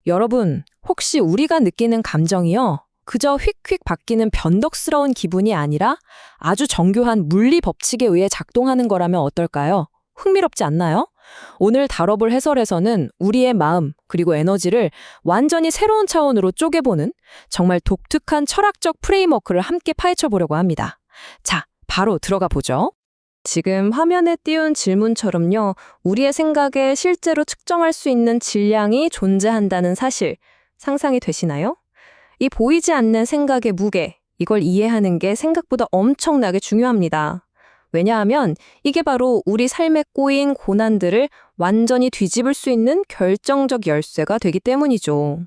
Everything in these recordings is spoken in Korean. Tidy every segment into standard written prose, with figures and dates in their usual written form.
여러분, 혹시 우리가 느끼는 감정이요? 그저 휙휙 바뀌는 변덕스러운 기분이 아니라 아주 정교한 물리 법칙에 의해 작동하는 거라면 어떨까요? 흥미롭지 않나요? 오늘 다뤄볼 해설에서는 우리의 마음 그리고 에너지를 완전히 새로운 차원으로 쪼개보는 정말 독특한 철학적 프레임워크를 함께 파헤쳐 보려고 합니다. 자, 바로 들어가 보죠. 지금 화면에 띄운 질문처럼요, 우리의 생각에 실제로 측정할 수 있는 질량이 존재한다는 사실, 상상이 되시나요? 이 보이지 않는 생각의 무게, 이걸 이해하는 게 생각보다 엄청나게 중요합니다. 왜냐하면 이게 바로 우리 삶에 꼬인 고난들을 완전히 뒤집을 수 있는 결정적 열쇠가 되기 때문이죠.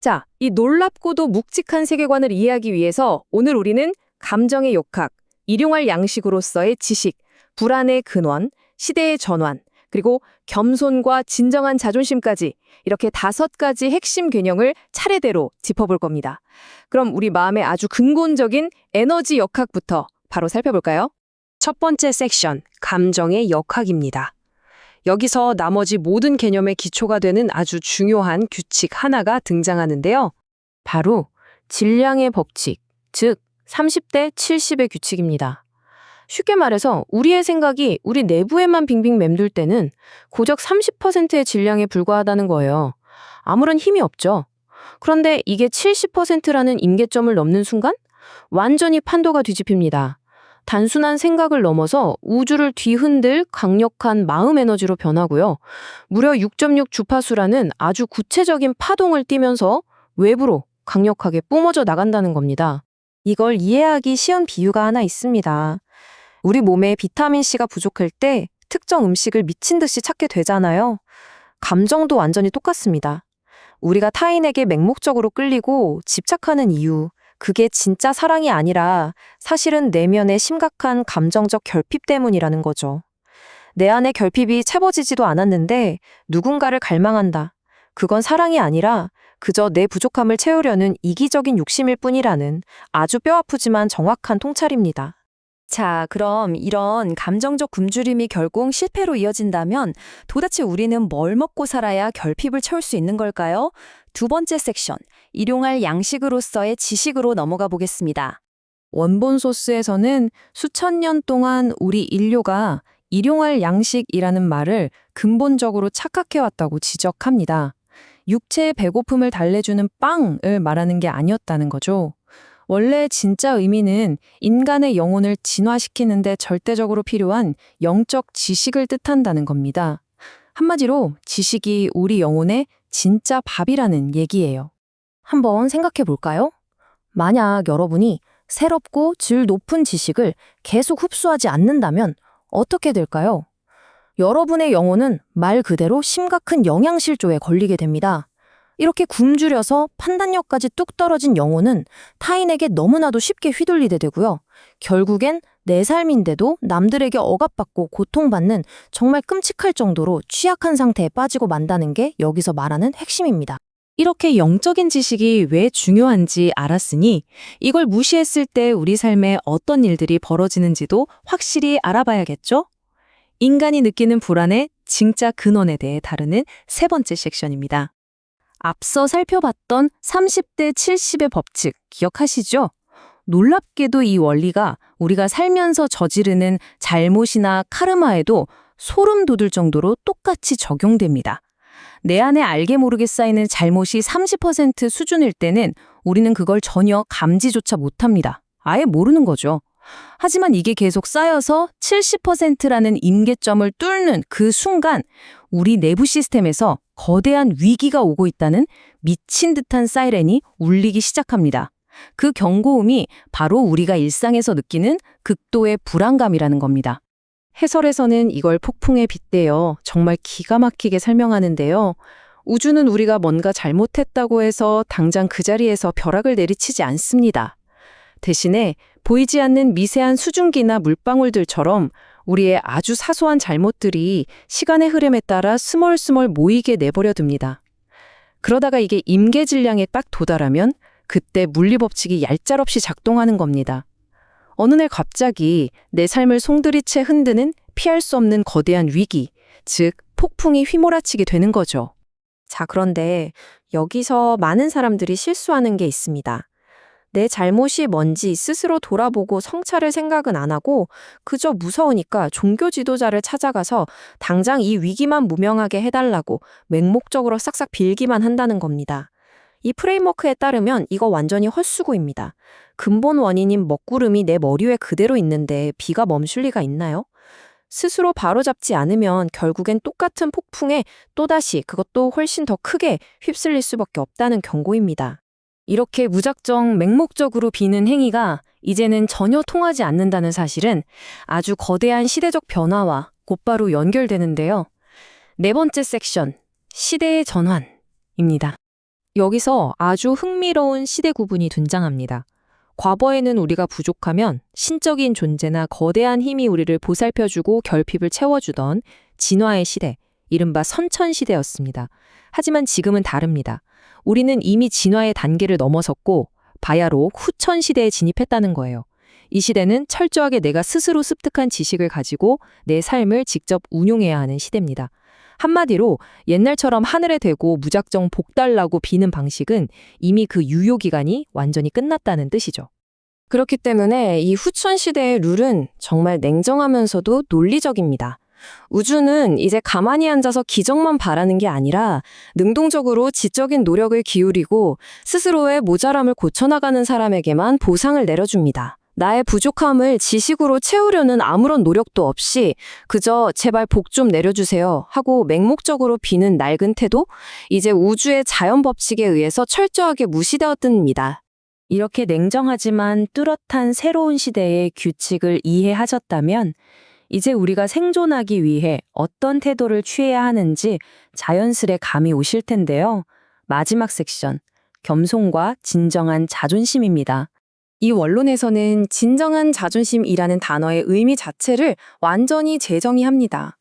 자, 이 놀랍고도 묵직한 세계관을 이해하기 위해서 오늘 우리는 감정의 역학, 일용할 양식으로서의 지식, 불안의 근원, 시대의 전환, 그리고 겸손과 진정한 자존심까지 이렇게 5가지 핵심 개념을 차례대로 짚어볼 겁니다. 그럼 우리 마음의 아주 근본적인 에너지 역학부터 바로 살펴볼까요? 첫 번째 섹션, 감정의 역학입니다. 여기서 나머지 모든 개념의 기초가 되는 아주 중요한 규칙 하나가 등장하는데요. 바로 질량의 법칙, 즉 30대 70의 규칙입니다. 쉽게 말해서 우리의 생각이 우리 내부에만 빙빙 맴돌 때는 고작 30%의 질량에 불과하다는 거예요. 아무런 힘이 없죠. 그런데 이게 70%라는 임계점을 넘는 순간 완전히 판도가 뒤집힙니다. 단순한 생각을 넘어서 우주를 뒤흔들 강력한 마음 에너지로 변하고요. 무려 6.6 주파수라는 아주 구체적인 파동을 띠면서 외부로 강력하게 뿜어져 나간다는 겁니다. 이걸 이해하기 쉬운 비유가 하나 있습니다. 우리 몸에 비타민C가 부족할 때 특정 음식을 미친 듯이 찾게 되잖아요. 감정도 완전히 똑같습니다. 우리가 타인에게 맹목적으로 끌리고 집착하는 이유, 그게 진짜 사랑이 아니라 사실은 내면의 심각한 감정적 결핍 때문이라는 거죠. 내 안에 결핍이 채워지지도 않았는데 누군가를 갈망한다. 그건 사랑이 아니라 그저 내 부족함을 채우려는 이기적인 욕심일 뿐이라는 아주 뼈아프지만 정확한 통찰입니다. 자, 그럼 이런 감정적 굶주림이 결국 실패로 이어진다면 도대체 우리는 뭘 먹고 살아야 결핍을 채울 수 있는 걸까요? 두 번째 섹션, 일용할 양식으로서의 지식으로 넘어가 보겠습니다. 원본 소스에서는 수천 년 동안 우리 인류가 일용할 양식이라는 말을 근본적으로 착각해왔다고 지적합니다. 육체의 배고픔을 달래주는 빵을 말하는 게 아니었다는 거죠. 원래 진짜 의미는 인간의 영혼을 진화시키는 데 절대적으로 필요한 영적 지식을 뜻한다는 겁니다. 한마디로 지식이 우리 영혼의 진짜 밥이라는 얘기예요. 한번 생각해 볼까요? 만약 여러분이 새롭고 질 높은 지식을 계속 흡수하지 않는다면 어떻게 될까요? 여러분의 영혼은 말 그대로 심각한 영양실조에 걸리게 됩니다. 이렇게 굶주려서 판단력까지 뚝 떨어진 영혼은 타인에게 너무나도 쉽게 휘둘리게 되고요. 결국엔 내 삶인데도 남들에게 억압받고 고통받는 정말 끔찍할 정도로 취약한 상태에 빠지고 만다는 게 여기서 말하는 핵심입니다. 이렇게 영적인 지식이 왜 중요한지 알았으니 이걸 무시했을 때 우리 삶에 어떤 일들이 벌어지는지도 확실히 알아봐야겠죠? 인간이 느끼는 불안의 진짜 근원에 대해 다루는 세 번째 섹션입니다. 앞서 살펴봤던 30대 70의 법칙 기억하시죠? 놀랍게도 이 원리가 우리가 살면서 저지르는 잘못이나 카르마에도 소름 돋을 정도로 똑같이 적용됩니다. 내 안에 알게 모르게 쌓이는 잘못이 30% 수준일 때는 우리는 그걸 전혀 감지조차 못합니다. 아예 모르는 거죠. 하지만 이게 계속 쌓여서 70%라는 임계점을 뚫는 그 순간 우리 내부 시스템에서 거대한 위기가 오고 있다는 미친 듯한 사이렌이 울리기 시작합니다. 그 경고음이 바로 우리가 일상에서 느끼는 극도의 불안감이라는 겁니다. 해설에서는 이걸 폭풍에 빗대어 정말 기가 막히게 설명하는데요. 우주는 우리가 뭔가 잘못했다고 해서 당장 그 자리에서 벼락을 내리치지 않습니다. 대신에 보이지 않는 미세한 수증기나 물방울들처럼 우리의 아주 사소한 잘못들이 시간의 흐름에 따라 스멀스멀 모이게 내버려 둡니다. 그러다가 이게 임계 질량에 딱 도달하면 그때 물리법칙이 얄짤없이 작동하는 겁니다. 어느 날 갑자기 내 삶을 송두리째 흔드는 피할 수 없는 거대한 위기, 즉 폭풍이 휘몰아치게 되는 거죠. 자, 그런데 여기서 많은 사람들이 실수하는 게 있습니다. 내 잘못이 뭔지 스스로 돌아보고 성찰을 생각은 안 하고 그저 무서우니까 종교 지도자를 찾아가서 당장 이 위기만 무명하게 해달라고 맹목적으로 싹싹 빌기만 한다는 겁니다. 이 프레임워크에 따르면 이거 완전히 헛수고입니다. 근본 원인인 먹구름이 내 머리 위에 그대로 있는데 비가 멈출 리가 있나요? 스스로 바로잡지 않으면 결국엔 똑같은 폭풍에 또다시 그것도 훨씬 더 크게 휩쓸릴 수밖에 없다는 경고입니다. 이렇게 무작정 맹목적으로 비는 행위가 이제는 전혀 통하지 않는다는 사실은 아주 거대한 시대적 변화와 곧바로 연결되는데요. 네 번째 섹션, 시대의 전환입니다. 여기서 아주 흥미로운 시대 구분이 등장합니다. 과거에는 우리가 부족하면 신적인 존재나 거대한 힘이 우리를 보살펴주고 결핍을 채워주던 진화의 시대, 이른바 선천시대였습니다. 하지만 지금은 다릅니다. 우리는 이미 진화의 단계를 넘어섰고 바야로 후천시대에 진입했다는 거예요. 이 시대는 철저하게 내가 스스로 습득한 지식을 가지고 내 삶을 직접 운용해야 하는 시대입니다. 한마디로 옛날처럼 하늘에 대고 무작정 복 달라고 비는 방식은 이미 그 유효기간이 완전히 끝났다는 뜻이죠. 그렇기 때문에 이 후천시대의 룰은 정말 냉정하면서도 논리적입니다. 우주는 이제 가만히 앉아서 기적만 바라는 게 아니라 능동적으로 지적인 노력을 기울이고 스스로의 모자람을 고쳐나가는 사람에게만 보상을 내려줍니다. 나의 부족함을 지식으로 채우려는 아무런 노력도 없이 그저 제발 복 좀 내려주세요 하고 맹목적으로 비는 낡은 태도, 이제 우주의 자연 법칙에 의해서 철저하게 무시되었답니다. 이렇게 냉정하지만 뚜렷한 새로운 시대의 규칙을 이해하셨다면 이제 우리가 생존하기 위해 어떤 태도를 취해야 하는지 자연스레 감이 오실 텐데요. 마지막 섹션, 겸손과 진정한 자존심입니다. 이 원론에서는 진정한 자존심이라는 단어의 의미 자체를 완전히 재정의합니다.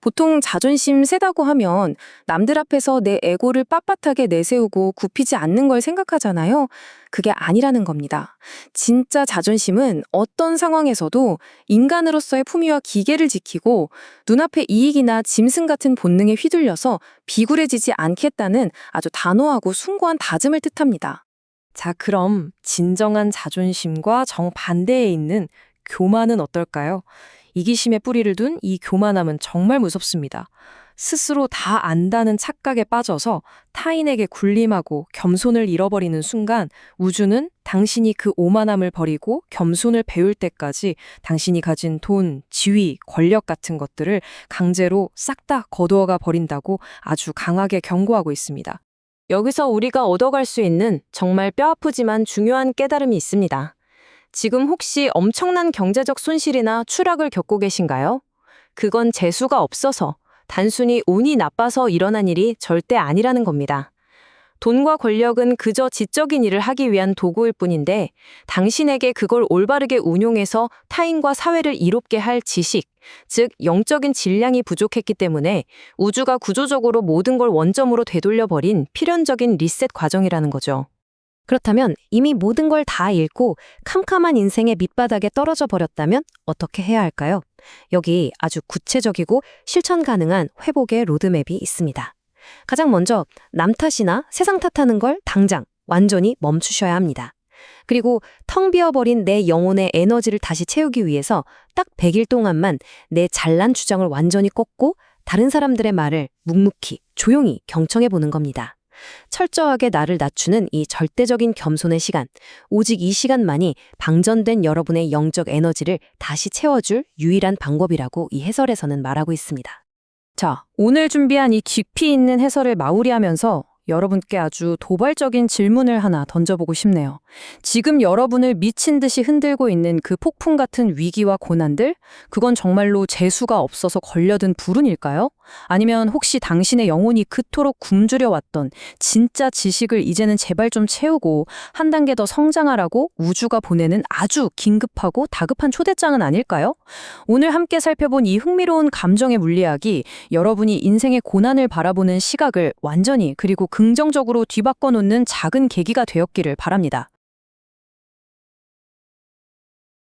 보통 자존심 세다고 하면 남들 앞에서 내 에고를 빳빳하게 내세우고 굽히지 않는 걸 생각하잖아요. 그게 아니라는 겁니다. 진짜 자존심은 어떤 상황에서도 인간으로서의 품위와 기계를 지키고 눈앞의 이익이나 짐승 같은 본능에 휘둘려서 비굴해지지 않겠다는 아주 단호하고 숭고한 다짐을 뜻합니다. 자, 그럼 진정한 자존심과 정반대에 있는 교만은 어떨까요? 이기심에 뿌리를 둔 이 교만함은 정말 무섭습니다. 스스로 다 안다는 착각에 빠져서 타인에게 군림하고 겸손을 잃어버리는 순간 우주는 당신이 그 오만함을 버리고 겸손을 배울 때까지 당신이 가진 돈, 지위, 권력 같은 것들을 강제로 싹 다 거두어가 버린다고 아주 강하게 경고하고 있습니다. 여기서 우리가 얻어갈 수 있는 정말 뼈아프지만 중요한 깨달음이 있습니다. 지금 혹시 엄청난 경제적 손실이나 추락을 겪고 계신가요? 그건 재수가 없어서 단순히 운이 나빠서 일어난 일이 절대 아니라는 겁니다. 돈과 권력은 그저 지적인 일을 하기 위한 도구일 뿐인데 당신에게 그걸 올바르게 운용해서 타인과 사회를 이롭게 할 지식, 즉 영적인 질량이 부족했기 때문에 우주가 구조적으로 모든 걸 원점으로 되돌려버린 필연적인 리셋 과정이라는 거죠. 그렇다면 이미 모든 걸 다 잃고 캄캄한 인생의 밑바닥에 떨어져 버렸다면 어떻게 해야 할까요? 여기 아주 구체적이고 실천 가능한 회복의 로드맵이 있습니다. 가장 먼저 남 탓이나 세상 탓하는 걸 당장 완전히 멈추셔야 합니다. 그리고 텅 비어버린 내 영혼의 에너지를 다시 채우기 위해서 딱 100일 동안만 내 잘난 주장을 완전히 꺾고 다른 사람들의 말을 묵묵히 조용히 경청해 보는 겁니다. 철저하게 나를 낮추는 이 절대적인 겸손의 시간, 오직 이 시간만이 방전된 여러분의 영적 에너지를 다시 채워줄 유일한 방법이라고 이 해설에서는 말하고 있습니다. 자, 오늘 준비한 이 깊이 있는 해설을 마무리하면서 여러분께 아주 도발적인 질문을 하나 던져보고 싶네요. 지금 여러분을 미친 듯이 흔들고 있는 그 폭풍 같은 위기와 고난들, 그건 정말로 재수가 없어서 걸려든 불운일까요? 아니면 혹시 당신의 영혼이 그토록 굶주려 왔던 진짜 지식을 이제는 제발 좀 채우고 한 단계 더 성장하라고 우주가 보내는 아주 긴급하고 다급한 초대장은 아닐까요? 오늘 함께 살펴본 이 흥미로운 감정의 물리학이 여러분이 인생의 고난을 바라보는 시각을 완전히 그리고 긍정적으로 뒤바꿔 놓는 작은 계기가 되었기를 바랍니다.